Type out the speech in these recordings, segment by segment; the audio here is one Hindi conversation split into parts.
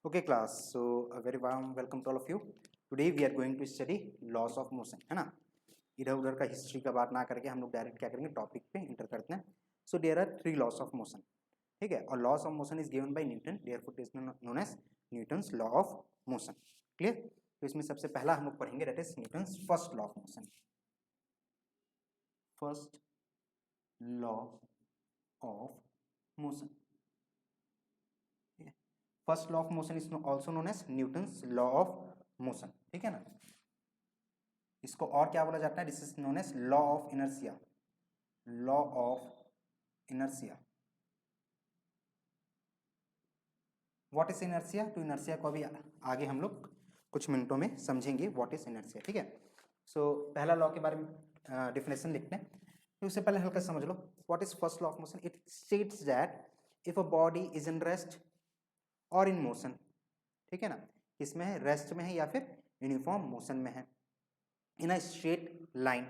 Okay class, so a very warm welcome to all of you. Today we are going to study laws of motion, है ना. इधर उधर का हिस्ट्री का बात ना करके हम लोग डायरेक्ट क्या करेंगे, टॉपिक पे इंटर करते हैं. So there are 3 laws of motion. ठीक है, और laws of motion is given by Newton, therefore it is known as Newton's law of motion. Clear. तो इसमें सबसे पहला हम लोग पढ़ेंगे, that is Newton's first law of motion. First law of motion. First law of motion is also known as Newton's law of motion. ठीक है ना. इसको और क्या बोला जाता है, this is known as law of inertia. Law of inertia. What is inertia? तो इनर्शिया को अभी आगे हम लोग कुछ मिनटों में समझेंगे व्हाट इज इनर्शिया. ठीक है. सो पहला लॉ के बारे में डिफिनेशन लिखते हैं. तो उससे पहले हल्का समझ लो what is first law of motion. It states that if a body is in rest और इन मोशन. ठीक है ना. इसमें है रेस्ट में है या फिर यूनिफॉर्म मोशन में है, इन अ स्ट्रेट लाइन.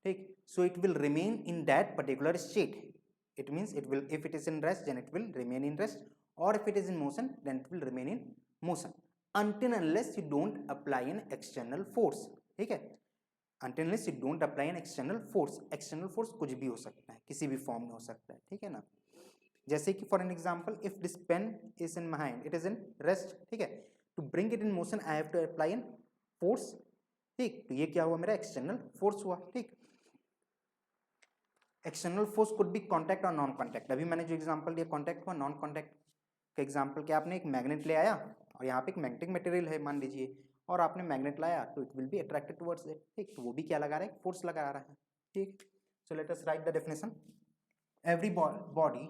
ठीक. So it will remain in that particular state. It means it will, if it is in rest then it will remain in rest, और if it is in motion then it will remain in motion until unless you don't apply an external force. ठीक है. until unless you don't apply an external force. external force कुछ भी हो सकता है, किसी भी फॉर्म में हो सकता है. ठीक है ना. जैसे कि for an example, if this pen is in my hand, it is in rest. ठीक है. To bring it in motion I have to apply an force. ठीक. तो ये क्या हुआ, मेरा एक्सटर्नल फोर्स हुआ. ठीक. External force could be contact और नॉन कॉन्टैक्ट. अभी मैंने जो एग्जांपल दिया कॉन्टैक्ट हुआ, नॉन कॉन्टैक्ट का एग्जांपल क्या, आपने एक मैग्नेट ले आया और यहाँ पे एक मैग्नेटिक मटेरियल है मान लीजिए, और आपने मैग्नेट लाया तो it will be attracted towards it. ठीक. तो वो भी क्या लगा रहा है, फोर्स लगा रहा है. ठीक. So let us right the definition. Every body,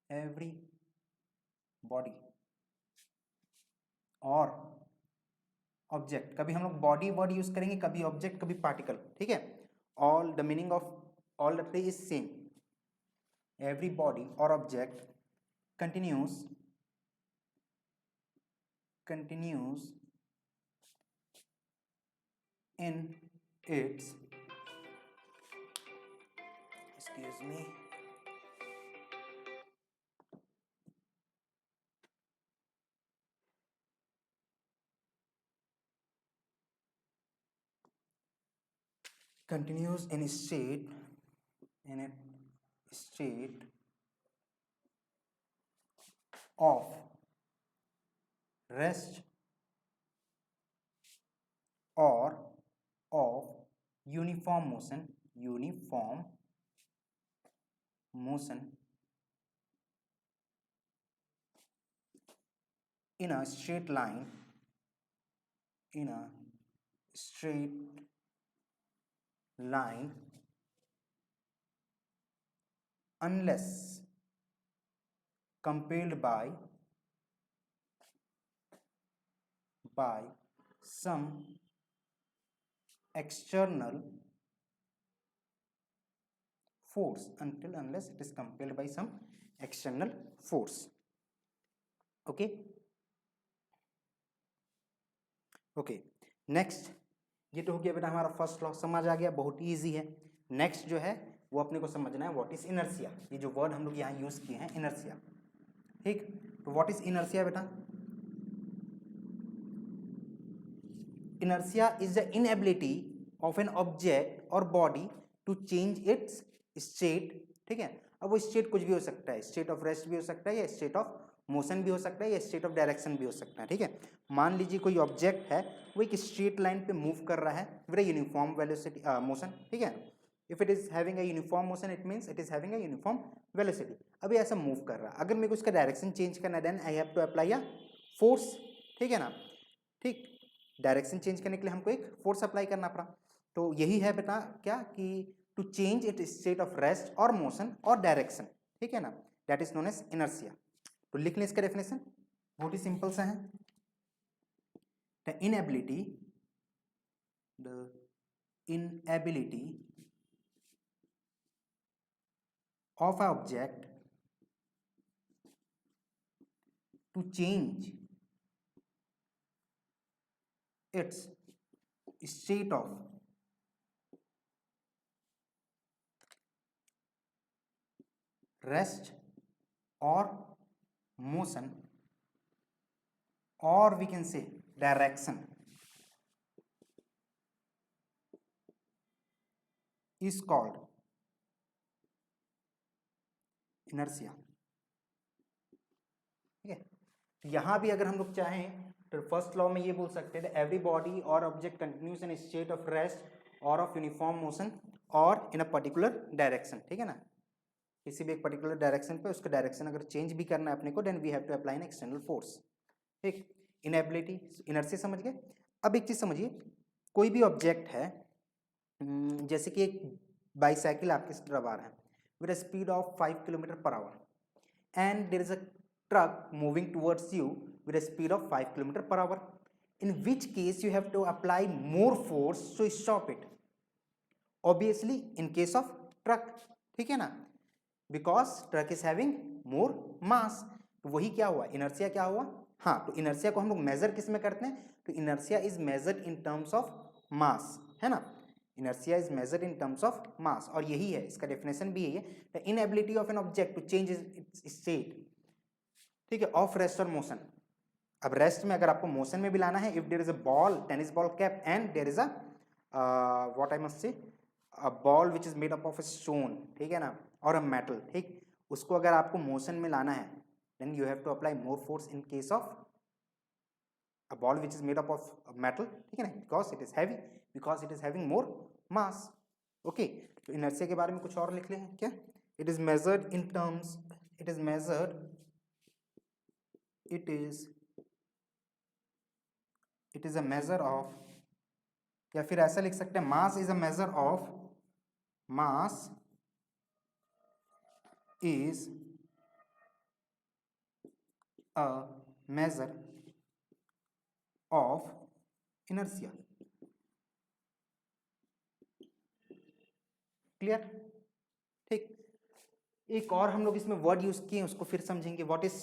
every body और ऑब्जेक्ट, कभी हम लोग बॉडी वर्ड यूज करेंगे, कभी ऑब्जेक्ट, कभी पार्टिकल. ठीक है. All the meaning of all the three is same. Every body or object continues in its, excuse me, continues in a state of rest or of uniform motion in a straight line, unless compelled by some external force. Until unless it is compelled by some external force. Okay. Okay. Next, ये तो हो गया बेटा हमारा फर्स्ट लॉ, समझ आ गया, बहुत ही ईजी है. नेक्स्ट जो है वो अपने को समझना है व्हाट इज इनर्शिया. ये जो वर्ड हम लोग यहाँ यूज किए हैं इनर्शिया. ठीक. तो व्हाट इज इनर्शिया बेटा? Inertia is the inability of an object और body to change its state. ठीक है. अब वो स्टेट कुछ भी हो सकता है, स्टेट ऑफ रेस्ट भी हो सकता है, या स्टेट ऑफ मोशन भी हो सकता है, या स्टेट ऑफ डायरेक्शन भी हो सकता है. ठीक है. मान लीजिए कोई ऑब्जेक्ट है, वो एक स्ट्रेट लाइन पे मूव कर रहा है with a uniform velocity motion. ठीक है. If it is having a uniform motion it means it is having a uniform velocity. अभी ऐसा मूव कर रहा है, अगर मेरे को उसका डायरेक्शन चेंज करना है then I have to apply a force. ठीक है ना. ठीक. डायरेक्शन चेंज करने के लिए हमको एक फोर्स अप्लाई करना पड़ा. तो यही है बेटा क्या कि to change it state of rest और मोशन और डायरेक्शन. ठीक है ना. That is known as inertia. तो लिख लें इसका डेफिनेशन, बहुत ही सिंपल सा है. The inability of an object to change its state of rest or motion or we can say direction is called inertia. ठीक है, तो यहाँ भी अगर हम लोग चाहें तो फर्स्ट लॉ में ये बोल सकते हैं एवरी बॉडी और object continuous in state of rest और ऑफ यूनिफॉर्म मोशन और इन अ पर्टिकुलर डायरेक्शन. ठीक है ना, किसी भी एक पर्टिकुलर डायरेक्शन पे उसका डायरेक्शन अगर चेंज भी करना है अपने को, then we have to apply an external force. ठीक, इनएबिलिटी इनर्शिया समझ गए. अब एक चीज समझिए, कोई भी ऑब्जेक्ट है, जैसे कि एक बाईसाइकिल आपके तरफ आ रहा है with a speed of 5 kilometre per hour and there is a truck moving towards you with a speed of 5 km per hour. In which case you have to apply more force to stop it? Obviously, in case of truck, ठीक है ना, because truck is having more mass. तो वही क्या हुआ, इनर्शिया क्या हुआ. हाँ, तो इनर्शिया को हम लोग मेजर किस में करते हैं, तो inertia is measured in terms of mass, है ना. Inertia is measured in terms of mass, और यही है इसका डेफिनेशन भी यही है, the inability of an object to change its state. ठीक है, ऑफ रेस्ट और मोशन. अब रेस्ट में अगर आपको मोशन में भी लाना है, if there is a ball, tennis ball cap, and there is a what I must say a ball which is made up of a stone, ठीक है ना, और अ मेटल. ठीक, उसको अगर आपको मोशन में लाना है, then you have to apply more force in case of a ball which is made up of metal. ठीक है ना, because it is heavy, because it is having more mass. Okay, तो इनर्शिया के बारे में कुछ और लिख लें क्या. It is measured in terms, it is measured, it is a measure of, या फिर ऐसा लिख सकते हैं, mass is a measure of, mass is a measure of inertia. Clear. ठीक, एक और हम लोग इसमें वर्ड यूज किए हैं, उसको फिर समझेंगे. व्हाट इज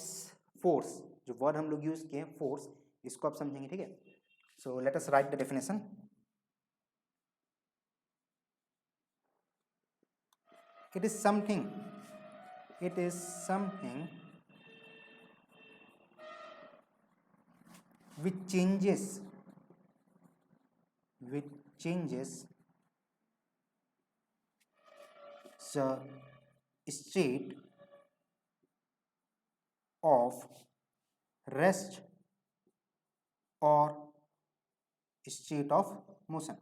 फोर्स, जो वर्ड हम लोग यूज किए हैं फोर्स, इसको आप समझेंगे. ठीक है, so let us write the definition. It is something which changes the state of rest or state of motion.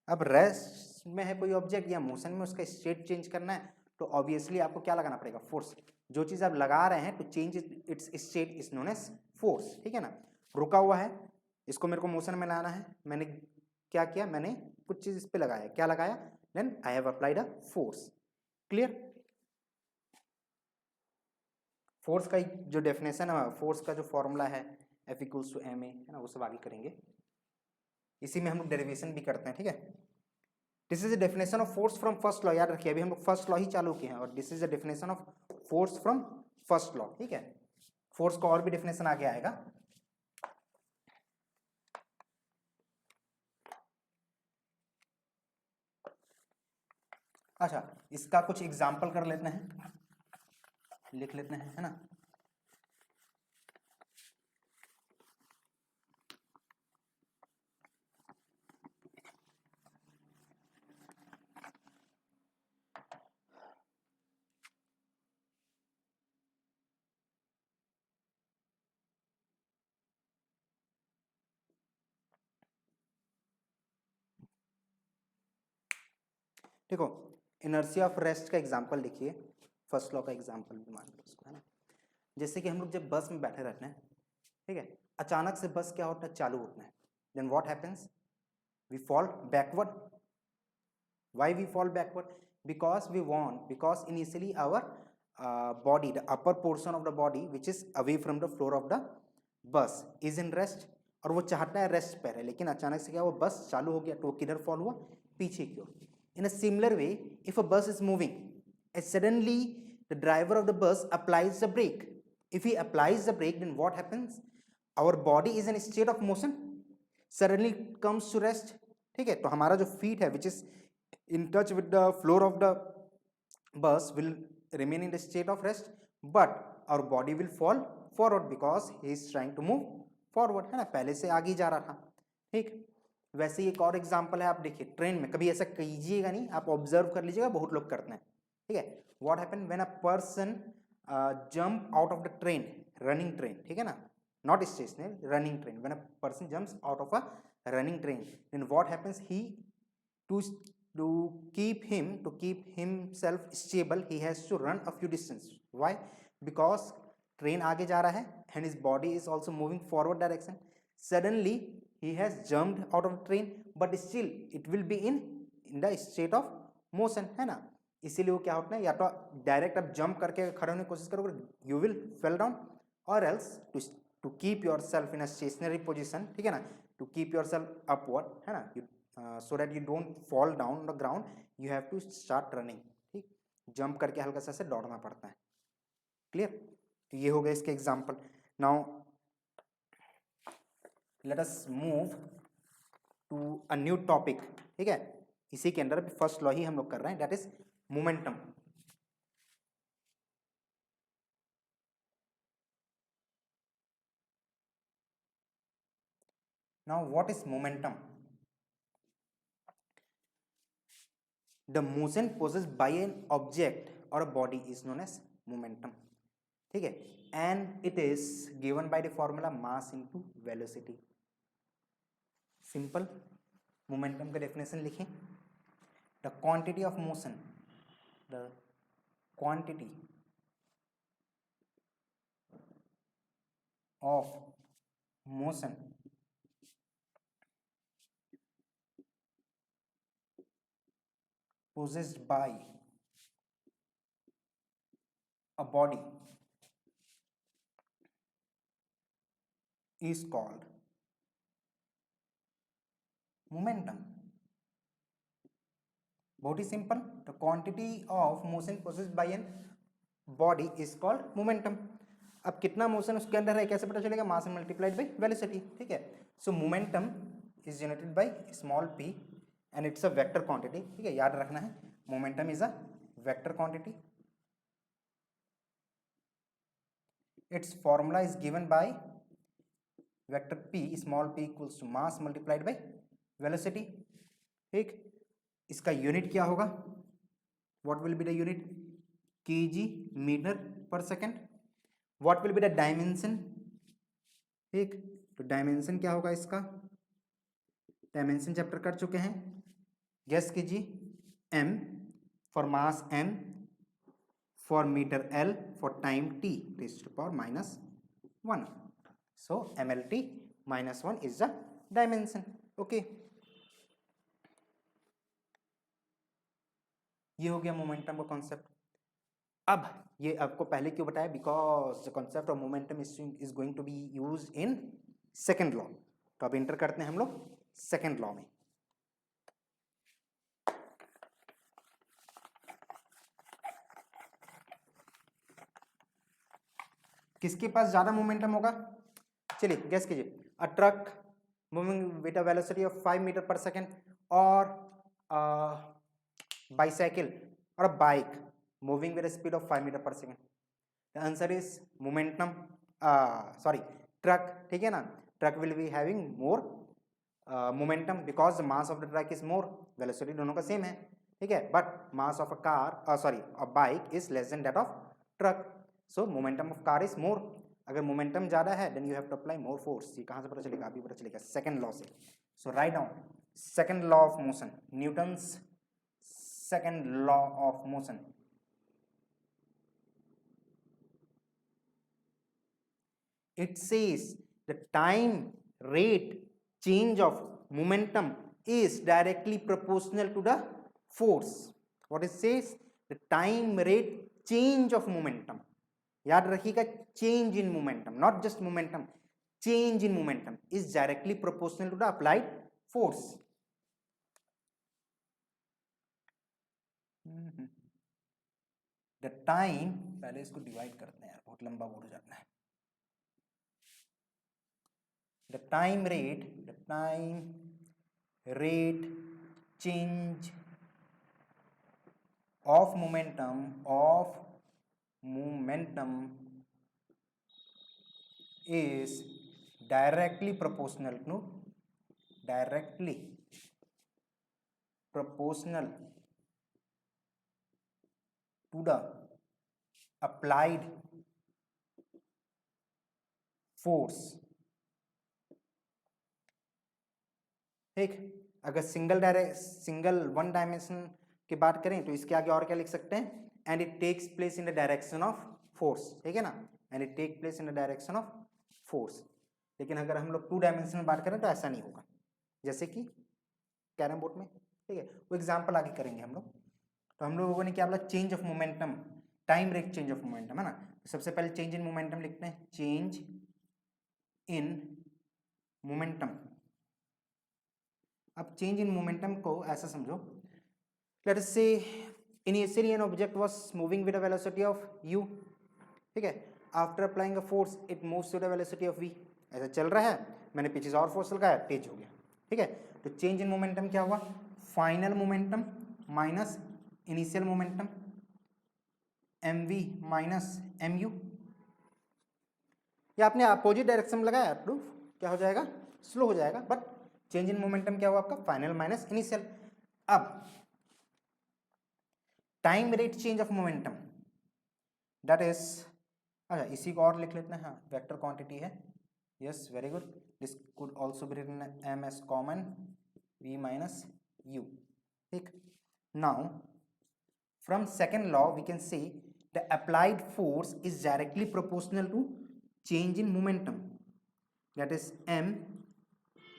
अब रेस्ट में है कोई ऑब्जेक्ट या मोशन में उसका स्टेट चेंज करना है, तो ऑब्वियसली आपको क्या लगाना पड़ेगा, फोर्स. जो चीज आप लगा रहे हैं to change its state is known as force. ठीक है ना, रुका हुआ है, इसको मेरे को मोशन में लाना है, मैंने क्या किया, मैंने कुछ चीज इस पे लगाया, क्या लगाया, then I have applied a force. Clear. Force का जो डेफिनेशन है, फोर्स का जो फॉर्मूला है F इक्वल्स टू ma, है ना, वो सब आगे करेंगे. इसी में हम लोग डेरिवेशन भी करते हैं. ठीक है, this is the definition of force from first law. याद रखिए, अभी हम लोग फर्स्ट लॉ ही चालू किए हैं, और this is the definition of force from first law. ठीक है, फोर्स का और भी डेफिनेशन आगे आएगा. अच्छा, इसका कुछ एग्जाम्पल कर लेते हैं, लिख लेते हैं, है ना. देखो, इनर्शिया ऑफ रेस्ट का एग्जांपल लिखिए, फर्स्ट लॉ का एग्जांपल भी मान लो उसको, है ना. जैसे कि हम लोग जब बस में बैठे रहते हैं, ठीक है, अचानक से बस क्या होता है, चालू होता है, then what happens, we fall backward. Why we fall backward, because initially our body, the upper portion of the body which is away from the floor of the bus is in rest, और वो चाहता है रेस्ट पर है, लेकिन अचानक से क्या, वो बस चालू हो गया, तो किधर फॉल हुआ, पीछे की ओर. In a similar way, if a bus is moving and suddenly the driver of the bus applies the brake, if he applies the brake, then what happens, our body is in a state of motion, suddenly comes to rest. ठीक है, तो हमारा जो फीट है which is in touch with the floor of the bus will remain in the state of rest, but our body will fall forward because he is trying to move forward, है ना, पहले से आगे जा रहा था, ठीक। वैसे ही एक और एग्जांपल है, आप देखिए ट्रेन में, कभी ऐसा कीजिएगा नहीं, आप ऑब्जर्व कर लीजिएगा, बहुत लोग करते हैं, ठीक है। What happen when a person jump out of the train, running train, ठीक है ना, not stationary, running train, when a person jumps out of a running train, then what happens, he to keep himself stable, he has to run a few distance. Why? Because train आगे जा रहा है and his body is also moving forward direction. Suddenly he has jumped out of train, but still it will be in the state of motion, है ना। इसीलिए वो क्या होता है, या तो डायरेक्ट आप जंप करके खड़े होने की कोशिश करोगे, यू विल फेल डाउन, और else to keep yourself in a stationary position, ठीक है ना, to keep yourself upward, है ना, so that you don't fall down on the ground, you have to start running, ठीक, जंप करके हल्का सा से दौड़ना पड़ता है, क्लियर। तो ये हो गया इसके example. Now let us move to a new topic, ठीक है, इसी के अंदर फर्स्ट लॉ ही हम लोग कर रहे हैं, that is momentum. Now what is momentum? The motion possessed by an object or a body is known as momentum, ठीक है, and it is given by the formula mass into velocity. Simple, momentum का डेफिनेशन लिखें, the quantity of motion, the quantity of motion possessed by a body is called momentum. बहुत ही simple, the quantity of motion possessed by an body is called momentum. अब कितना मोशन उसके अंदर है कैसे पता चलेगा? मास मल्टीप्लाइड बाई वेलोसिटी, ठीक है। So momentum is generated by small p and it's a vector quantity, ठीक है, याद रखना है, momentum is a vector quantity. Its formula is given by vector p, small p equals to mass multiplied by velocity, ठीक। इसका यूनिट क्या होगा? What will be the unit? kg metre per second. What will be the dimension? ठीक, तो डायमेंशन क्या होगा इसका? डायमेंशन चैप्टर कर चुके हैं, गेस कीजिए। m for mass m, for metre l, for time t raised to power -1, so mlt -1 is the dimension, okay. ये हो गया मोमेंटम का कॉन्सेप्ट। अब ये आपको पहले क्यों बताया? Because the concept of momentum is going to be use in second law. तो अब इंटर करते हैं हम लोग सेकेंड लॉ में। किसके पास ज्यादा मोमेंटम होगा? चलिए गेस कीजिए। A truck moving with a velocity of 5 metre per second, और बाइसाइकिल और a bike moving with a speed of 5 metre per second. The answer is momentum, sorry truck, ठीक है ना। Truck will be having more momentum because the mass of the truck is more, velocity दोनों का सेम है, ठीक है, but mass of a car, sorry a bike is less then that of truck, so momentum of car is more. अगर मोमेंटम ज्यादा है then you have to apply more force. ये कहाँ से पता चलेगा? अभी पता चलेगा सेकंड लॉ से। So write down second law of motion, Newton's second law of motion. It says the time rate change of momentum is directly proportional to the force. What it says? The time rate change of momentum. याद रखिएगा, change in momentum, not just momentum. Change in momentum is directly proportional to the applied force. The time, पहले इसको डिवाइड करते हैं यार, बहुत लंबा बोल जाता है। The time rate change of momentum is directly proportional to the applied force. ठीक, अगर सिंगल वन डायमेंशन की बात करें तो इसके आगे और क्या लिख सकते हैं, and it takes place in the direction of force, ठीक है ना, and it take place in the direction of force. लेकिन अगर हम लोग टू डायमेंशन में बात करें तो ऐसा नहीं होगा, जैसे कि कैरम बोर्ड में, ठीक है, वो एग्जाम्पल आगे करेंगे हम लोग। तो हम लोगों ने क्या बोला, change of momentum, time rate change of momentum, है ना। तो सबसे पहले चेंज इन मोमेंटम लिखते हैं, चेंज इन मोमेंटम। अब चेंज इन मोमेंटम को ऐसा समझो, लेट अस से initially an object was moving with a velocity of u, ठीक है, after applying a force it moves with a velocity of v। ऐसा चल रहा है, मैंने पीछे से और फोर्स लगाया, तेज हो गया, ठीक है। तो चेंज इन मोमेंटम क्या हुआ, final momentum minus initial momentum, mv minus mu। या आपने अपोजिट डायरेक्शन में लगाया, प्रूफ क्या हो जाएगा, स्लो हो जाएगा, बट चेंज इन मोमेंटम क्या हुआ आपका, फाइनल माइनस इनिशियल। अब time rate change of momentum, that is, अच्छा इसी को और लिख लेते हैं, हाँ वेक्टर क्वांटिटी है, yes very good, this could also be written m as common v minus u, ठीक। Now from second law we can say the applied force is directly proportional to change in momentum, that is m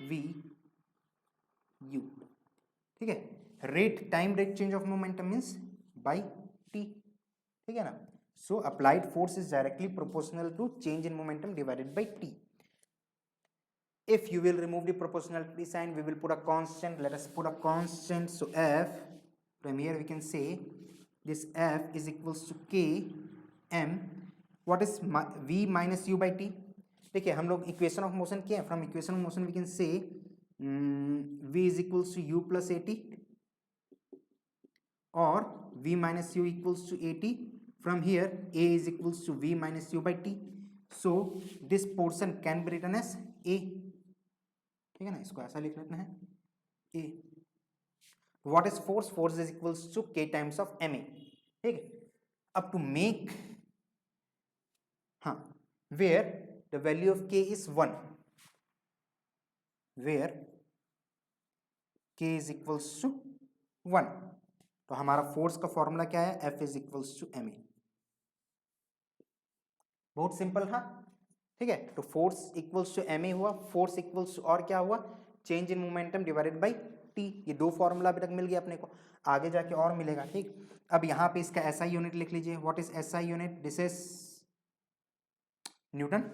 v u, ठीक है। Rate, time rate change of momentum means by t, ठीक है ना। So applied force is directly proportional to change in momentum divided by t. If you will remove the proportionality sign, we will put a constant. Let us put a constant. So f, from here we can say this f is equals to k m. What is v minus u by t? देखिए हम लोग इक्वेशन ऑफ मोशन किए हैं, from equation of motion we can say v is equals to u plus a t, और v minus u equals to at. From here a is equals to v minus u by t. So this portion can be written as a, ठीक है ना, इसको ऐसा लिख लेते हैं a. What is force? Force is equals to k times of ma, ठीक है। अब to make, हाँ, where the value of k is 1, where k is equals to 1, तो हमारा फोर्स का फॉर्मूला क्या है, F is equals to ma। बहुत सिंपल, हाँ, ठीक है। तो फोर्स इक्वल्स टू ma हुआ, फोर्स इक्वल्स टू और क्या हुआ, change in momentum divided by t। ये दो फॉर्मूला अभी तक मिल गया अपने को, आगे जाके और मिलेगा, ठीक। अब यहाँ पे इसका SI यूनिट लिख लीजिए, what is SI unit, this is Newton,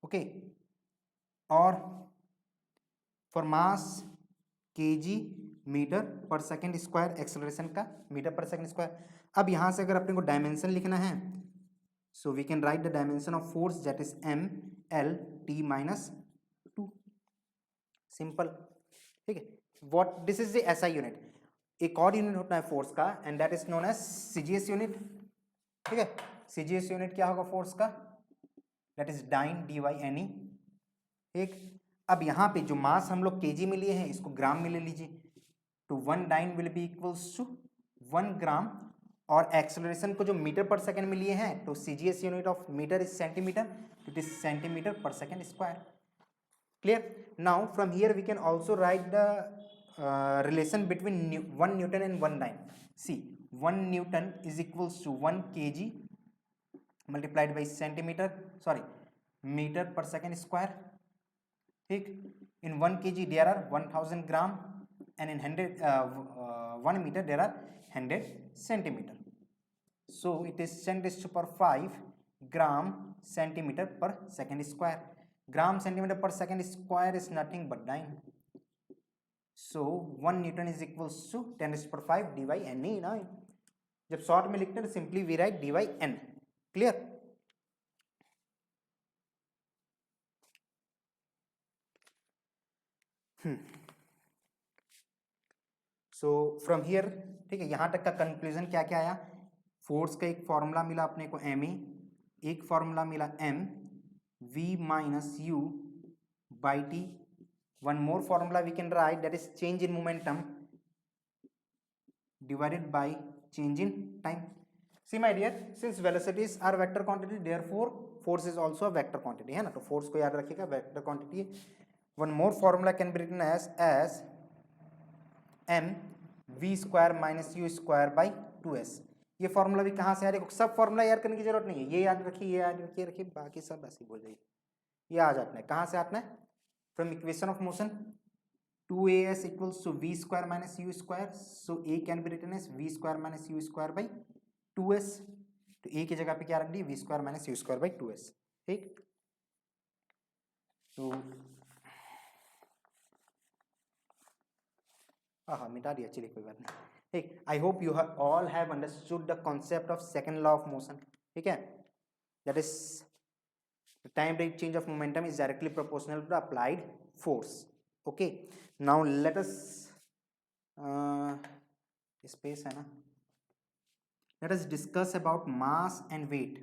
okay, और for mass kg metre per second square, acceleration का मीटर पर सेकेंड स्क्वायर। अब यहाँ से अगर अपने को डायमेंशन लिखना है, so we can write the dimension of force, that is m l t minus 2, simple, ठीक है। what this is the SI unit। एक और यूनिट होता है फोर्स का, and that is known as CGS unit, ठीक है। CGS यूनिट क्या होगा फोर्स का, that is dyne dy ne, ठीक। अब यहाँ पे जो मास हम लोग kg में लिए हैं, इसको ग्राम में ले लीजिए, तो 1 dyne will be equals to 1 gram, और एक्सेलरेशन को जो मीटर पर सेकंड में लिए हैं, तो CGS unit of metre is centimetre, it is centimetre per second square, clear. Now from here we can also write the relation between 1 Newton and 1 dyne. See 1 Newton is equals to 1 kg multiplied by centimetre, sorry metre per second square, ठीक। In 1 kg there are 1000 gram, and in 1 meter there are 100 centimeter, so it is 10 raised to power 5 gram centimeter per second square. Gram centimeter per second square is nothing but dyne, so 1 newton is equals to 10 raised to power 5 dy ne ना, जब शॉर्ट में लिखते हैं तो simply we write dy n, क्लियर। सो फ्रॉम हियर, ठीक है, यहाँ तक का कंक्लूजन क्या क्या आया, फोर्स का एक फॉर्मूला मिला अपने को एम ए, एक फॉर्मूला मिला m v minus u by t. One more formula we can write, that is change in momentum divided by change in time. See my dear, since velocities are vector quantity, therefore force is also a vector quantity, है ना. तो force को याद रखिएगा, vector quantity है. One more formula can be written as m v square minus u square by 2s. ये फॉर्मूला भी कहाँ से आ रही है, सब फॉर्मूला याद करने की जरूरत नहीं है, ये याद रखिए, ये याद रखिए, बाकी सब ऐसे बोल जाइए. ये आ जाता है, कहाँ से आता है, from equation of motion 2as equals to v square minus u square, so a can be written as v square minus u square by 2s. तो a की जगह पे क्या रख दी, v square minus u square by 2s. ठीक, तो हाँ मिटा दिया, चलिए कोई बात नहीं. ठीक, आई hope you all have understood the concept of second law of motion. ठीक है, that is the time rate change of momentum is directly proportional to the applied force. Okay, now let us space है ना, let us discuss about mass and weight.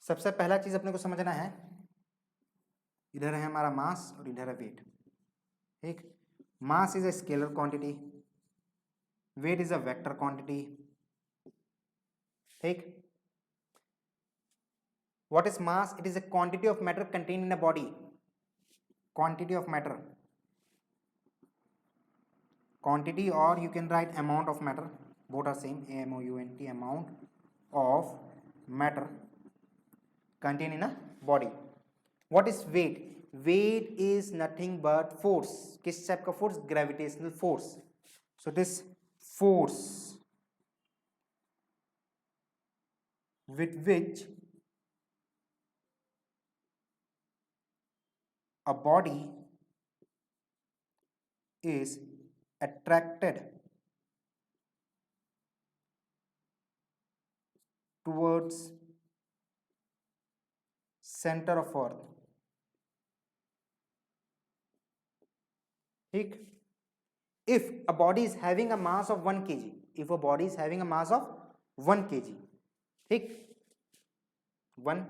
सबसे पहला चीज अपने को समझना है, इधर है हमारा मास और इधर है वेट. ठीक, mass is a scalar quantity, weight is a vector quantity. ठीक, what is mass? It is a quantity of matter contained in a body. Quantity of matter, quantity, or you can write amount of matter, both are same, amount, amount of matter contained in a body. What is weight? Weight is nothing but force. किस टाइप का force? Gravitational force. So this force with which a body is attracted towards center of earth. ठीक, if a body is having a mass of 1 kg, if a body is having a mass of 1 kg, ठीक, 1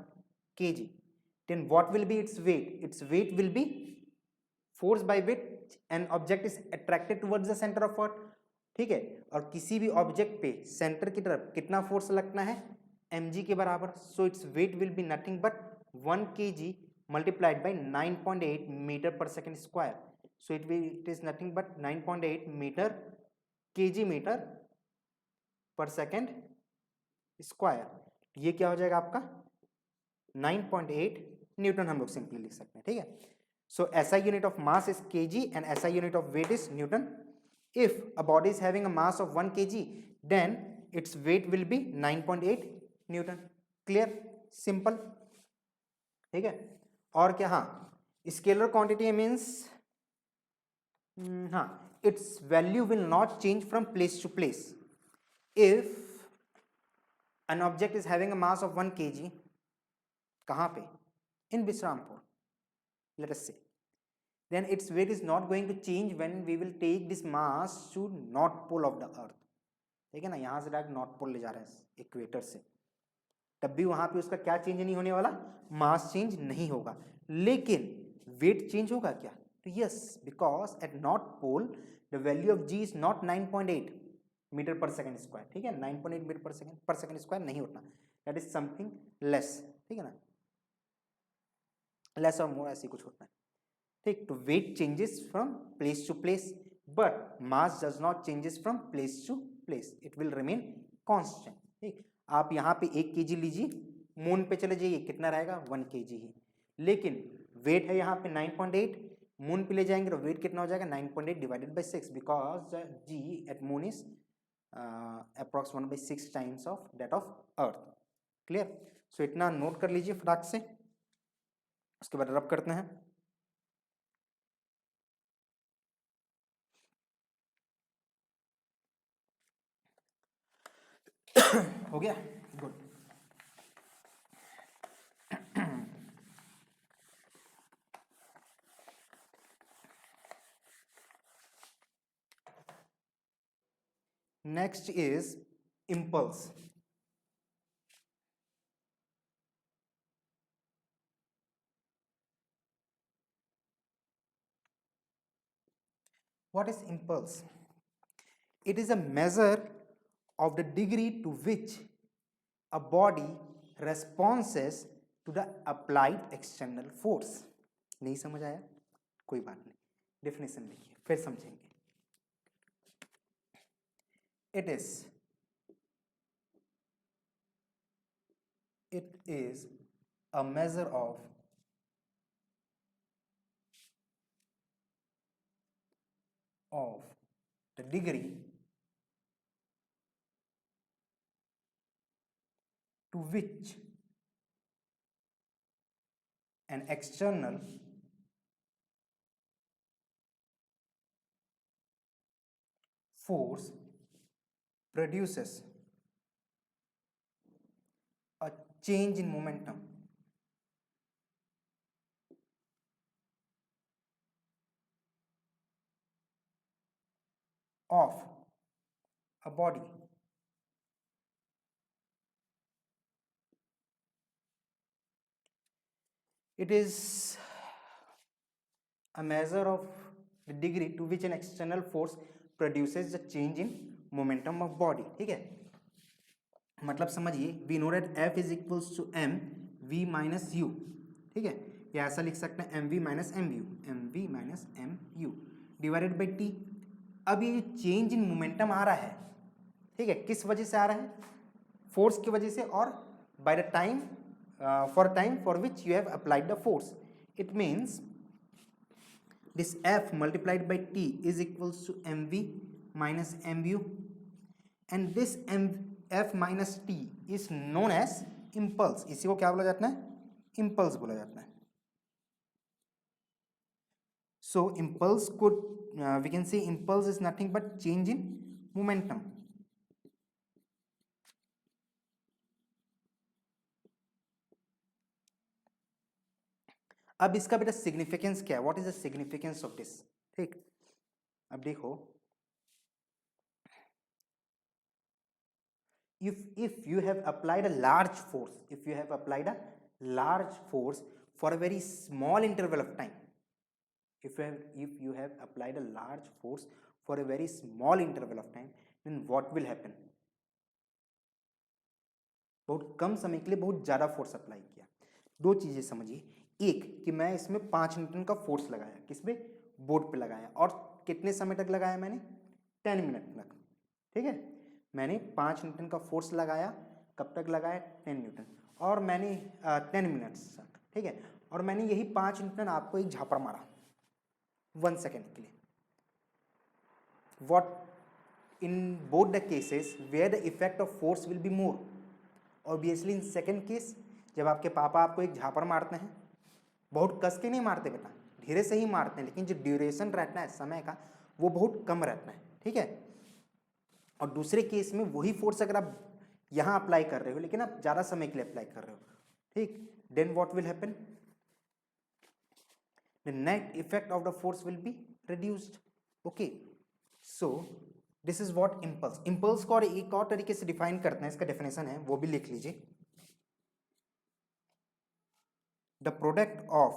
kg, then what will be its weight? Its weight will be force by which an object is attracted towards the center of earth. ठीक है, और किसी भी ऑब्जेक्ट पे सेंटर की तरफ कितना फोर्स लगना है, mg के बराबर. So its weight will be nothing but 1 kg multiplied by 9.8 meter per second square. So it is nothing but 9.8 meter kg meter per second square. ये क्या हो जाएगा आपका 9.8 न्यूटन, हम लोग सिंपली लिख सकते हैं. ठीक है, so SI unit of mass is kg and SI unit of weight is Newton. If a body is having a mass of 1 kg, then its weight will be 9.8 Newton. Clear? Simple. ठीक है, और क्या, हाँ, स्केलर क्वांटिटी मीन्स हाँ, its value will not change from place to place. If an object is having a mass of 1 kg, कहाँ पे, in Bishrampur, let us say, then its weight is not going to change when we will take this mass to north pole of the earth. ठीक है ना, यहाँ से डायरेक्ट नॉर्थ पोल ले जा रहे हैं इक्वेटर से, तब भी वहाँ पे उसका क्या चेंज नहीं होने वाला, मास चेंज नहीं होगा, लेकिन वेट चेंज होगा क्या, तो yes, because at north pole the value of g is not 9.8 metre per second square. ठीक है, 9.8 मीटर पर सेकंड स्क्वायर नहीं होता, दैट इज समथिंग लेस. ठीक है ना, लेस और मोर ऐसी कुछ होता है. ठीक, तो weight changes from place to place, but mass does not changes from place to place, it will remain constant. ठीक, आप यहाँ पे 1 kg लीजिए, मून पे चले जाइए, कितना रहेगा 1 kg ही, लेकिन वेट है यहाँ पे 9.8, मून पे ले जाएंगे तो वेट कितना हो जाएगा 9.8 divided by 6, because g at moon is approx 1/6 times of that of earth. Clear? So इतना नोट कर लीजिए फटाक से, उसके बाद रब करते हैं. हो गया, good. Next is impulse. What is impulse? It is a measure of the degree to which a body responds to the applied external force. नहीं समझ आया? कोई बात नहीं, डेफिनेशन देखिए फिर समझेंगे. It is a measure of the degree to which an external force produces a change in momentum of a body. It is a measure of the degree to which an external force produces the change in momentum of body. ठीक है, मतलब समझिए we know that F is equals to m v minus u. ठीक है, या ऐसा लिख सकते हैं m v minus m u divided by t. अब ये जो चेंज इन मोमेंटम आ रहा है, ठीक है, किस वजह से आ रहा है? फोर्स की वजह से, और by the time for which you have applied the force. It means this F multiplied by T is equals to mv minus mu, and this F minus T is known as impulse. इसी को क्या बोला जाता है? impulse बोला जाता है. So impulse could we can say impulse is nothing but change in momentum. अब इसका बेटा सिग्निफिकेंस क्या है? What is the significance of this? ठीक, अब देखो, if you have applied a large force for a very small interval of time, if you have applied a large force for a very small interval of time, then what will happen? बहुत कम समय के लिए बहुत ज्यादा फोर्स अप्लाई किया. दो चीजें समझिए, एक कि मैं इसमें 5 न्यूटन का फोर्स लगाया, किसमें? बोर्ड पे लगाया, और कितने समय तक लगाया मैंने? 10 मिनट तक. ठीक है, मैंने 5 न्यूटन का फोर्स लगाया. कब तक लगाया? 10 न्यूटन, और मैंने 10 मिनट्स तक. ठीक है, और मैंने यही 5 न्यूटन आपको एक झापड़ मारा 1 सेकेंड के लिए. What in both the cases where the effect of force will be more? Obviously in second case, जब आपके पापा आपको एक झापड़ मारते हैं, बहुत कस के नहीं मारते बेटा, धीरे से ही मारते हैं, लेकिन जो ड्यूरेशन रहता है समय का वो बहुत कम रहता है. ठीक है, और दूसरे केस में वही फोर्स अगर आप यहां अप्लाई कर रहे हो, लेकिन आप ज्यादा समय के लिए अप्लाई कर रहे हो, ठीक, then what will happen? The net effect of the force will be reduced. Okay, so this is what impulse. Impulse को और एक और तरीके से डिफाइन करते हैं, इसका डेफिनेशन है, वो भी लिख लीजिए. The product of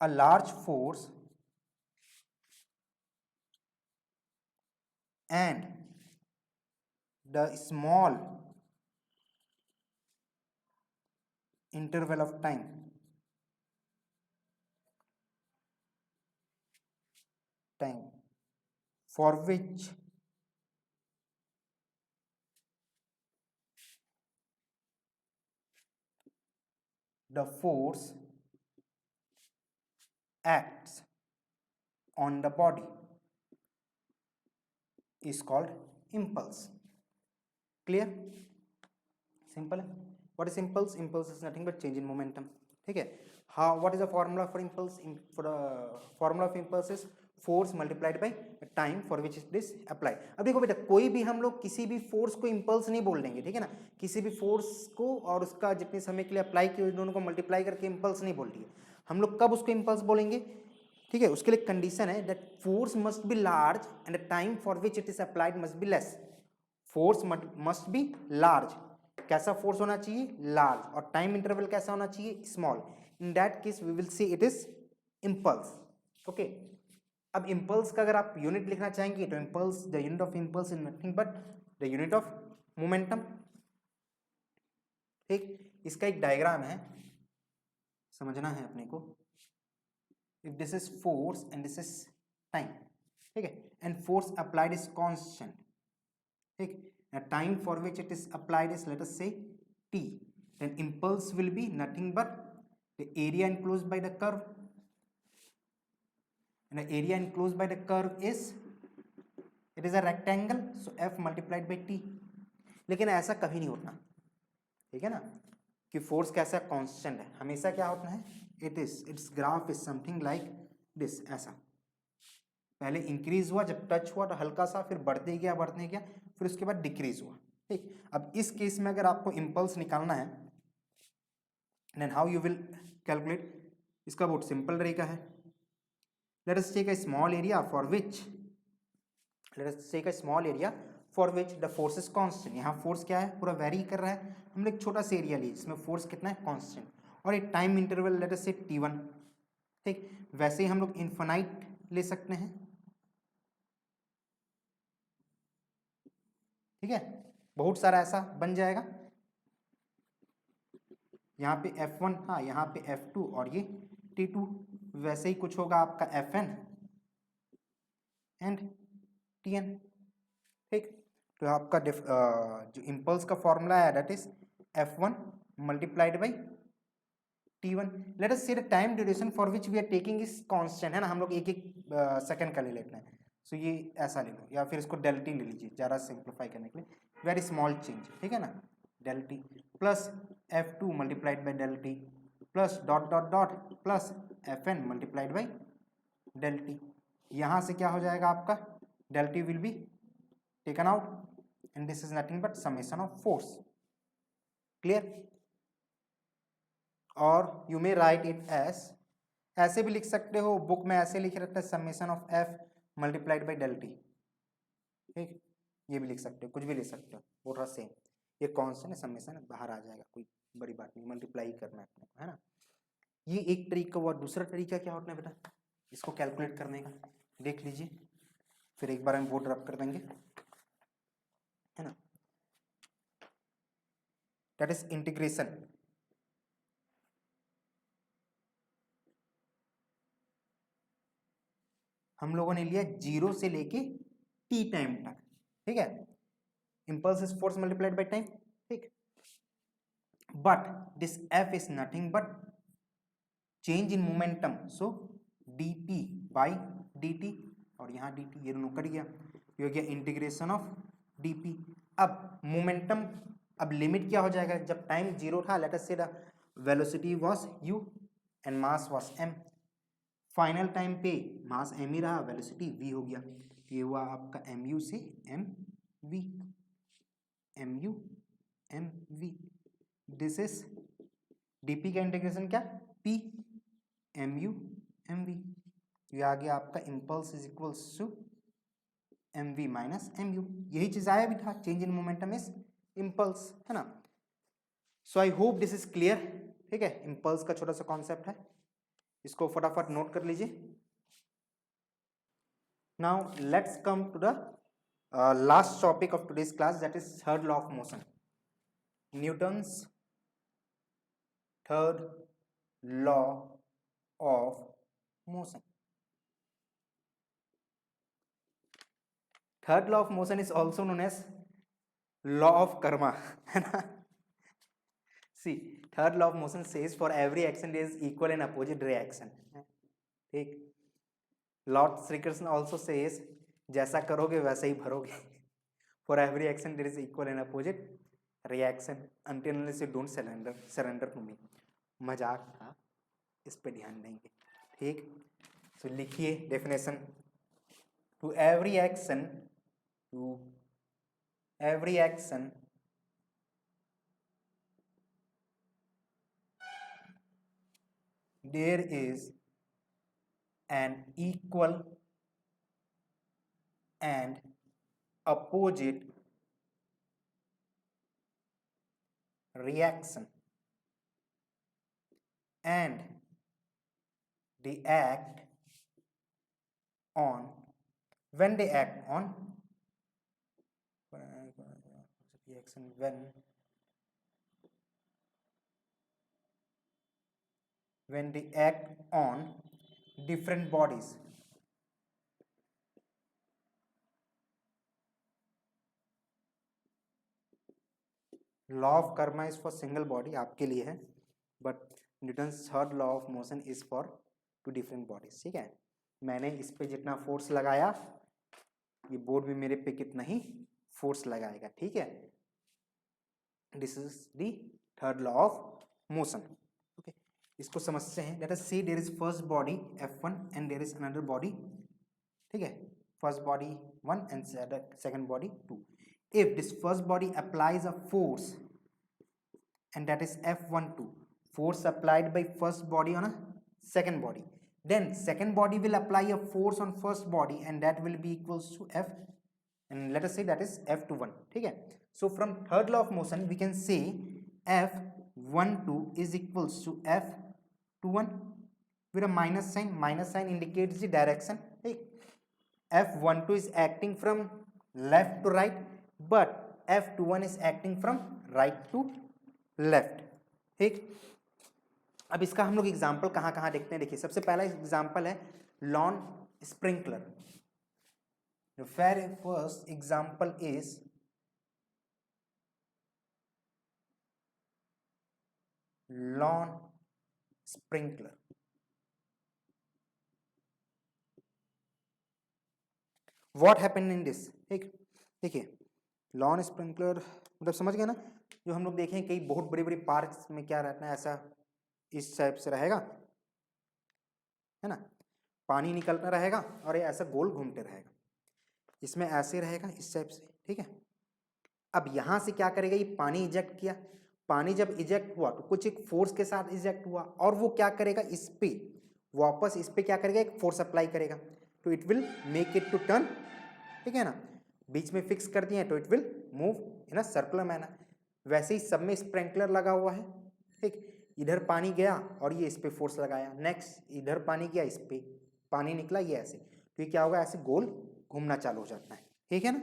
a large force and the small interval of time for which the force acts on the body is called impulse. Clear? Simple. What is impulse? Impulse is nothing but change in momentum. ठीक है, how, what is the formula for impulse? For the formula of impulse is force multiplied by time for which it is applied. अब देखो बेटा, कोई भी हम लोग किसी भी फोर्स को impulse नहीं बोल देंगे, ठीक है ना. किसी भी फोर्स को और उसका जितने समय के लिए अप्लाई किए दोनों को मल्टीप्लाई करके impulse नहीं बोल दिए. हम लोग कब उसको इम्पल्स बोलेंगे, ठीक है, उसके लिए कंडीशन है that force must be large and the time for which it is applied must be less. Force must be large, कैसा फोर्स होना चाहिए, लार्ज, और टाइम इंटरवल कैसा होना चाहिए, small. In that case we will see it is impulse. Okay, अब इम्पल्स का अगर आप यूनिट लिखना चाहेंगे तो impulse, the unit of impulse is nothing but the unit of momentum. ठीक, इसका एक डायग्राम है, समझना है अपने को। If this is force and this is time, ठीक है, and force applied is constant, ठीक, time for which it is applied is let us say t, then impulse will be nothing but the area enclosed by the curve, and the area enclosed by the curve is, it is a rectangle, so f multiplied by t। लेकिन ऐसा कभी नहीं होता, ठीक है ना, कि फोर्स कैसा कांस्टेंट है, हमेशा क्या होता है, it's graph is something like this, ऐसा पहले इंक्रीज हुआ, जब टच हुआ तो हल्का सा, फिर बढ़ते गया, फिर उसके बाद डिक्रीज हुआ। ठीक, अब इस केस में अगर आपको इम्पल्स निकालना है, then how you will calculate, इसका बहुत सिंपल तरीका है। Let us take a small area for which, the force is constant. यहाँ फोर्स क्या है, पूरा वेरी कर रहा है, हमने एक छोटा सा एरिया लिया जिसमें फोर्स कितना है, कांस्टेंट, और एक टाइम इंटरवल लेट अस से t1। ठीक, वैसे ही हम लोग इन्फिनाइट ले सकते हैं, ठीक है, बहुत सारा ऐसा बन जाएगा, यहाँ पे F1, हाँ यहाँ पे F2 और ये T2, वैसे ही कुछ होगा आपका Fn एंड Tn। ठीक, तो आपका जो इम्पल्स का फॉर्मूला है that is F1 multiplied by T1। Let us see the time duration for which we are taking is constant, है ना, हम लोग एक एक सेकंड का ले लेते हैं, सो ये ऐसा ले लो, या फिर इसको डेल टी ले लीजिए ज़्यादा सिंप्लीफाई करने के लिए, वेरी स्मॉल चेंज, ठीक है ना, del t plus F2 multiplied by del t plus dot dot dot plus Fn multiplied by del t. यहाँ से क्या हो जाएगा आपका, del t will be taken out and this is nothing but summation of force. Clear, और you may write it as, ऐसे भी लिख सकते हो, बुक में ऐसे लिख रखता है summation of F multiplied by del t. ठीक, ये भी लिख सकते हो, कुछ भी लिख सकते हो, वो थोड़ा सेम, ये कांस्टेंट है, समेशन बाहर आ जाएगा, कोई बड़ी बात नहीं, मल्टीप्लाई करना है अपने को, है ना। ये एक तरीका हुआ, दूसरा तरीका क्या होता है बेटा इसको कैलकुलेट करने का, देख लीजिए, फिर एक बार हम बोर्ड रब कर देंगे, है ना, दैट इज इंटीग्रेशन। हम लोगों ने लिया 0 से लेके t टाइम तक, ठीक है, impulse is force multiplied by time, ठीक, but this F is nothing but change in momentum, so dp by dt, और यहाँ dt ये दोनों कट गया, ये हो गया इंटीग्रेशन ऑफ dp। अब मोमेंटम, अब लिमिट क्या हो जाएगा, जब टाइम 0 था, लेट अस से the velocity was u and mass was m, final time पे मास m ही रहा, वेलोसिटी v हो गया, ये हुआ आपका mu से mv, mu mv, this is dp का इंटीग्रेशन क्या, p mu mv, ये आ गया आपका impulse is equals to mv minus mu, यही चीज आया भी था, change in momentum is impulse, है ना। So I hope this is clear, ठीक है, इम्पल्स का छोटा सा कॉन्सेप्ट है, इसको फटाफट नोट कर लीजिए। Now let's come to the last topic of today's class, that is third law of motion, Newton's third law of motion. Third law of motion is also known as law of karma, है ना। See, third law of motion says for every action there is equal and opposite reaction, ठीक। Lord Shri Krishna also says जैसा करोगे वैसा ही भरोगे, for every action there is equal and opposite reaction until unless you don't surrender to me. मजाक था, इस पे ध्यान देंगे, ठीक। सो लिखिए definition, to every action there is an equal and opposite reaction and they act on when they act on reaction when they act on different bodies. Law of karma is for single body, आपके लिए है, but Newton's third law of motion is for two different bodies. ठीक है, मैंने इस पे जितना फोर्स लगाया ये बोर्ड भी मेरे पे कितना ही फोर्स लगाएगा. ठीक है, this is the third law of motion. Okay, इसको समझते हैं. Let us see there is first body F1 and there is another body. ठीक है, first body 1 and second body 2. If this first body applies a force and that is F12, force applied by first body on a second body, then second body will apply a force on first body and that will be equals to F, and let us say that is F21. ठीक है, so from third law of motion we can say F12 is equals to F21 with a minus sign. Minus sign indicates the direction. ठीक, F12 is acting from left to right but F21 is acting from right to left. ठीक, अब इसका हम लोग एग्जाम्पल कहाँ कहाँ देखते हैं. देखिए, सबसे पहला एग्जाम्पल है lawn sprinkler. The very first example is lawn sprinkler. What happened in this. ठीक, देखिए लॉन स्प्रिंकलर मतलब समझ गए ना, जो हम लोग देखें कई बहुत बड़ी बड़ी पार्क्स में क्या रहता है, ऐसा इस टाइप से रहेगा, है ना, पानी निकलता रहेगा और ये ऐसा गोल घूमते रहेगा. इसमें ऐसे रहेगा इस टाइप से. ठीक है, अब यहाँ से क्या करेगा, ये पानी इजेक्ट किया. पानी जब इजेक्ट हुआ तो कुछ एक फोर्स के साथ इजेक्ट हुआ और वो क्या करेगा, इस पे वापस इस पे क्या करेगा, एक फोर्स अप्लाई करेगा. तो it will make it to turn. ठीक है ना, बीच में फिक्स कर दिए तो it will move in a circular manner. वैसे ही सब में स्प्रिंकलर लगा हुआ है. ठीक, इधर पानी गया और ये इस पे फोर्स लगाया, नेक्स्ट इधर पानी गया, इस पे पानी निकला, ये ऐसे, तो ये क्या होगा, ऐसे गोल घूमना चालू हो जाता है. ठीक है ना,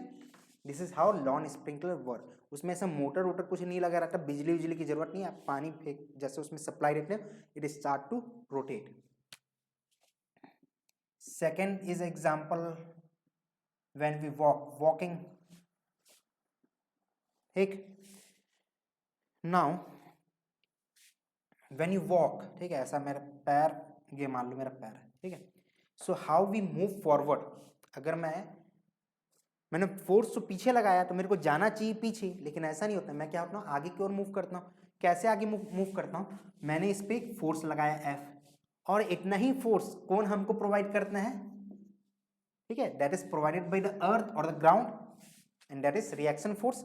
this is how lawn sprinkler work. उसमें ऐसा मोटर वोटर कुछ नहीं लगा रहता, बिजली उजली की जरूरत नहीं है. आप पानी फेंक जैसे उसमें सप्लाई देते हैं, it start to rotate. Second is example when we walking. ठीक, now when you walk, ठीक है, ऐसा मेरा पैर, ये मान लो मेरा पैर है. ठीक है, so how we move forward. अगर मैंने फोर्स तो पीछे लगाया तो मेरे को जाना चाहिए पीछे, लेकिन ऐसा नहीं होता. मैं क्या होता हूँ, आगे की ओर मूव करता हूँ. कैसे आगे मूव करता हूँ, मैंने इस पे एक फोर्स लगाया F, और इतना ही फोर्स कौन हमको प्रोवाइड करना है. ठीक है, that is provided by the earth और the ground and that is reaction force.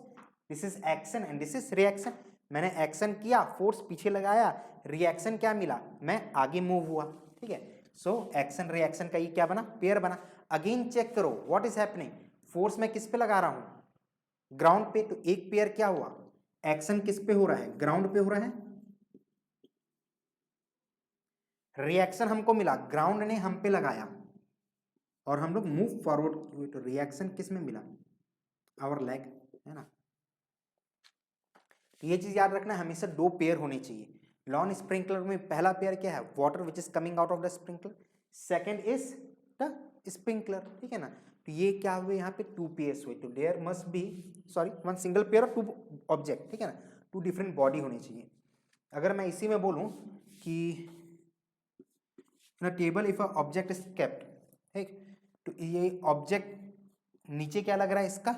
This is action and this is reaction. मैंने एक्शन किया, फोर्स पीछे लगाया, रिएक्शन क्या मिला, मैं आगे मूव हुआ. ठीक है, सो एक्शन रिएक्शन का ये क्या बना, पेयर बना. अगेन चेक करो व्हाट इज हैपनिंग. फोर्स मैं किस पे लगा रहा हूं, ग्राउंड पे, तो एक पेयर क्या हुआ, एक्शन किस पे हो रहा है, ग्राउंड पे हो रहा है. रिएक्शन हमको मिला, ग्राउंड ने हम पे लगाया और हम लोग मूव फॉरवर्ड हुए, तो रिएक्शन किस में मिला, आवर लेग, है ना. तो ये चीज याद रखना, हमेशा दो पेयर होने चाहिए. लॉन स्प्रिंकलर में पहला पेयर क्या है, water which is coming out of the sprinkler. Second is the sprinkler. ठीक है ना, तो ये क्या हुए, यहाँ पे टू पेयर्स हुए. तो there must be one single pair और टू ऑब्जेक्ट. ठीक है ना, टू डिफरेंट बॉडी होनी चाहिए. अगर मैं इसी में बोलूं कि table if a object is kept. ठीक, तो ये ऑब्जेक्ट नीचे क्या लग रहा है इसका,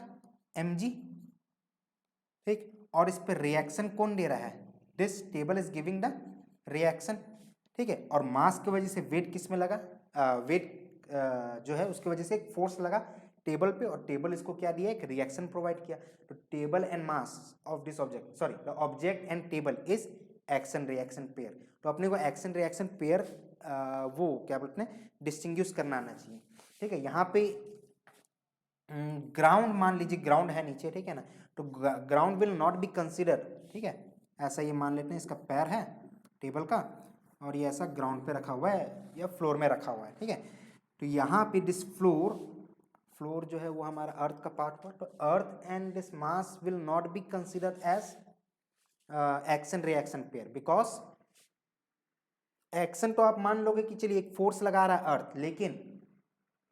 mg. ठीक, और इस पर रिएक्शन कौन दे रहा है, this table is giving the reaction. ठीक है, और मास की वजह से वेट किस में लगा, वेट जो है उसकी वजह से एक फोर्स लगा टेबल पे, और टेबल इसको क्या दिया, एक रिएक्शन प्रोवाइड किया. तो table and mass of this object, the object and table is action reaction pair. तो अपने को एक्शन रिएक्शन पेयर वो क्या बोलते हैं डिस्टिंग्विश करना आना चाहिए, ठीक है। यहाँ पे ग्राउंड मान लीजिए, ग्राउंड है नीचे, ठीक है ना, तो ground will not be consider, ठीक है। ऐसा ये मान लेते हैं, इसका पैर है टेबल का और ये ऐसा ग्राउंड पे रखा हुआ है या फ्लोर में रखा हुआ है, ठीक है। तो यहाँ पे दिस फ्लोर, फ्लोर जो है वो हमारा अर्थ का पार्ट हुआ, तो earth and this mass will not be consider as action reaction pair, because action तो आप मान लोगे कि चलिए एक फोर्स लगा रहा है अर्थ, लेकिन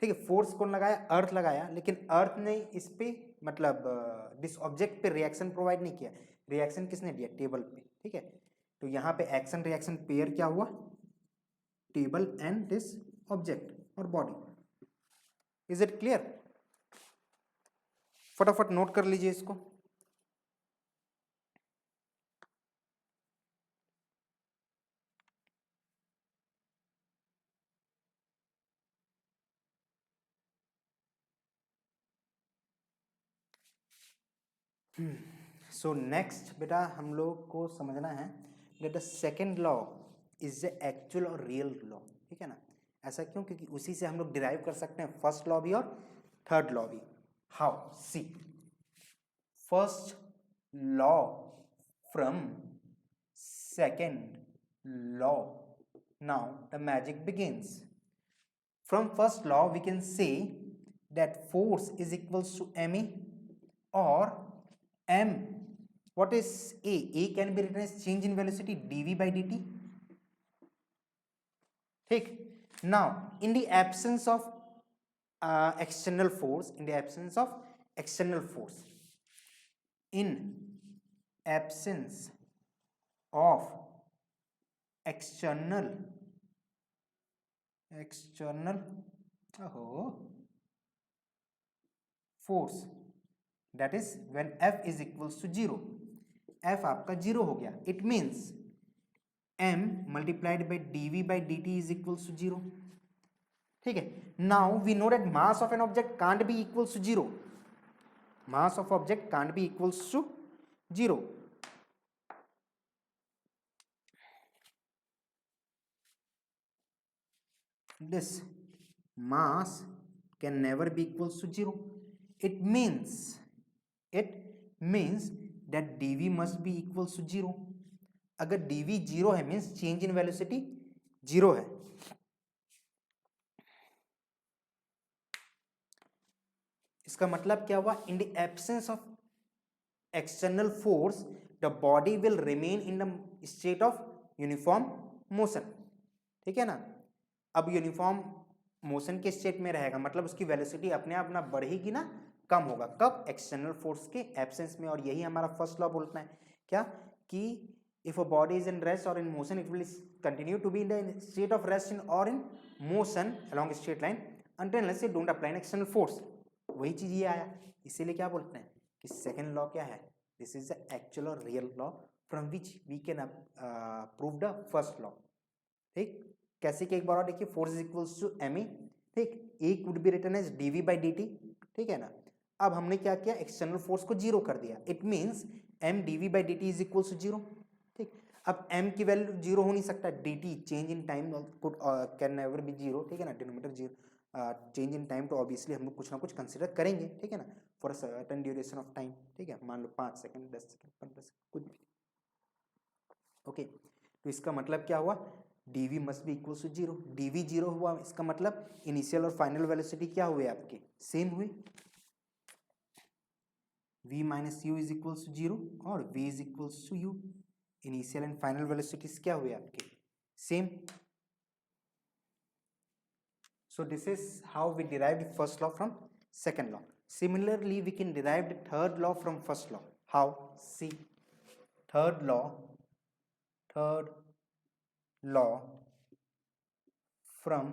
ठीक है फोर्स कौन लगाया, अर्थ लगाया, लेकिन अर्थ ने इस पे मतलब दिस ऑब्जेक्ट पे रिएक्शन प्रोवाइड नहीं किया, रिएक्शन किसने दिया, टेबल पे, ठीक है। तो यहाँ पे एक्शन रिएक्शन पेयर क्या हुआ, टेबल एंड दिस ऑब्जेक्ट और बॉडी। Is it clear? फटाफट नोट कर लीजिए इसको। सो नेक्स्ट बेटा हम लोग को समझना है that the second law is the actual और रियल लॉ, ठीक है ना। ऐसा क्यों? क्योंकि उसी से हम लोग डिराइव कर सकते हैं फर्स्ट लॉ भी और थर्ड लॉ भी। How? See, first law from second law, now the magic begins. From first law we can say that force is equals to ma, or m, what is a can be written as change in velocity dv by dt, ठीक। now in the absence of external force, in the absence of external force, in absence of external force, that is when f is equals to 0, f आपका 0 हो गया, it means m multiplied by dv by dt is equals to 0, ठीक है। now we know that mass of an object can't be equals to 0, mass of object can't be equals to 0, this mass can never be equals to 0, it means that dv must be equals to 0, अगर dv 0 है मीन्स चेंज इन वेलोसिटी 0 है। इसका मतलब क्या हुआ, in the absence of external force the body will remain in the state of uniform motion, ठीक है ना। अब यूनिफॉर्म मोशन के स्टेट में रहेगा, मतलब उसकी वेलोसिटी अपने आप ना बढ़ेगी ना कम होगा, कब? एक्सटर्नल फोर्स के एब्सेंस में। और यही हमारा फर्स्ट लॉ बोलता है क्या, कि if a body is in rest और in motion it will continue to be in the state of rest in और in motion along straight line until unless it don't apply an external force. वही चीज ये आया, इसीलिए क्या बोलते हैं कि सेकेंड लॉ क्या है, दिस इज द एक्चुअल और real law from which we can prove the first law, ठीक। कैसे कि एक बार और देखिए, force is equals to m a, ठीक, a could be written as d v by d t, ठीक है ना। अब हमने क्या किया, एक्सटर्नल फोर्स को जीरो कर दिया, it means m dv by d t is equals to zero, ठीक। अब एम की वैल्यू जीरो हो नहीं सकता, d t change in time could can never be zero, ठीक है ना, denominator zero, change in time तो ऑब्वियसली हम लोग कुछ ना कुछ कंसिडर करेंगे, ठीक है ना, for a certain duration of time, ठीक है, मान लो 5 सेकंड 10 सेकंड 15 सेकंड कुछ भी, ओके। तो इसका मतलब क्या हुआ, dv must be equal to zero, dv zero हुआ, इसका मतलब इनिशियल और फाइनल वेलोसिटी क्या हुए आपके, सेम हुए, v minus u is equal to zero और v is equal to u, initial and final velocities क्या हुए आपके, same. So this is how we derived first law from second law. Similarly, we can derive the third law from first law. How? See, third law from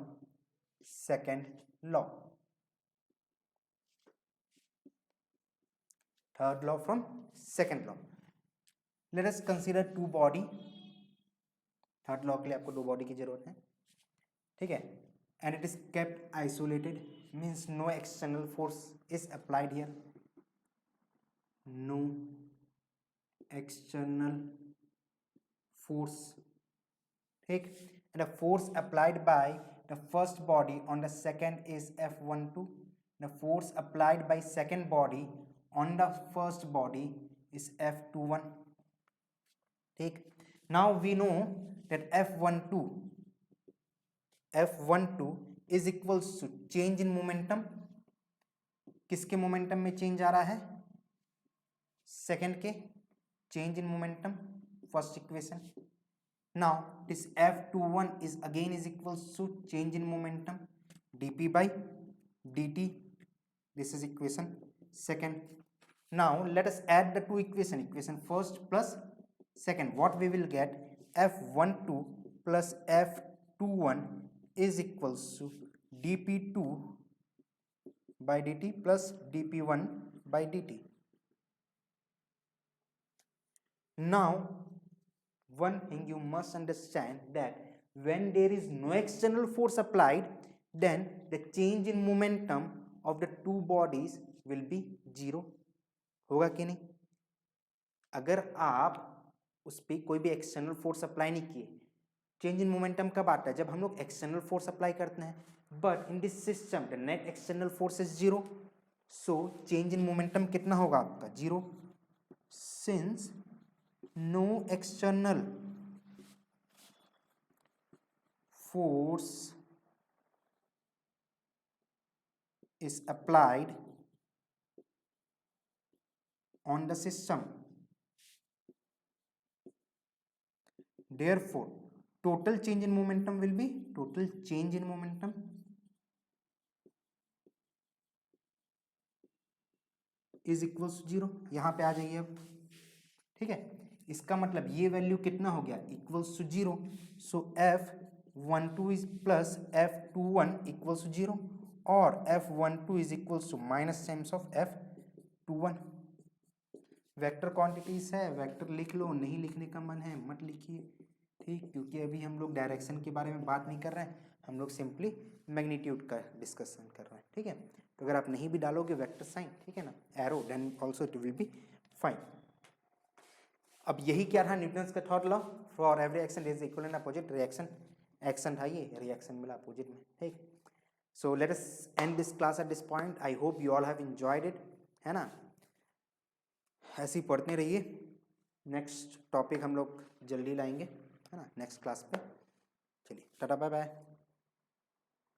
second law. Third law from second law. Let us consider two body. Third law के लिए आपको दो बॉडी की जरूरत है, ठीक है, and it is kept isolated, means no external force is applied here, no external force, ठीक, and the force applied by the first body on the second is F12, the force applied by second body on the first body is F21, ठीक. Now we know that F12 is equals to change in momentum. किसके मोमेंटम में चेंज आ रहा है? सेकेंड के change in momentum, first equation. Now this F21 is again is equals to change in momentum dp by dt. This is equation second. Now let us add the two equation first plus second. What we will get? F12 plus F21 is equals to dp2 by dt plus dp1 by dt. Now one thing you must understand that when there is no external force applied, then the change in momentum of the two bodies will be zero. होगा कि नहीं? अगर आप उस पर कोई भी एक्सटर्नल फोर्स अप्लाई नहीं किए, चेंज इन मोमेंटम कब आता है? जब हम लोग एक्सटर्नल फोर्स अप्लाई करते हैं. But in this system the net external force is zero, so change in momentum कितना होगा आपका? Zero. Since no external force is applied on the system, therefore total change in momentum will be is equals to zero. यहां पे आ जाइए अब, ठीक है. इसका मतलब ये वैल्यू कितना हो गया? Equals to zero. So F12 is plus F21 equals to zero और F12 is equals to minus times of F21. Vector quantities है, वेक्टर लिख लो, नहीं लिखने का मन है मत लिखिए, ठीक, क्योंकि अभी हम लोग डायरेक्शन के बारे में बात नहीं कर रहे हैं, हम लोग सिंपली मैग्नीट्यूड का डिस्कशन कर रहे हैं, ठीक है. तो अगर आप नहीं भी डालोगे वेक्टर साइन, ठीक है ना, arrow, then also it will be fine. अब यही क्या रहा न्यूटन्स का third law? For every action is equal and opposite reaction. Action था, ये रिएक्शन मिला अपोजिट में, ठीक. So let us end this class at this point. I hope you all have enjoyed it, है ना. ऐसे ही पढ़ते रहिए. नेक्स्ट टॉपिक हम लोग जल्दी लाएंगे, है ना, नेक्स्ट क्लास पे. चलिए टाटा बाय बाय.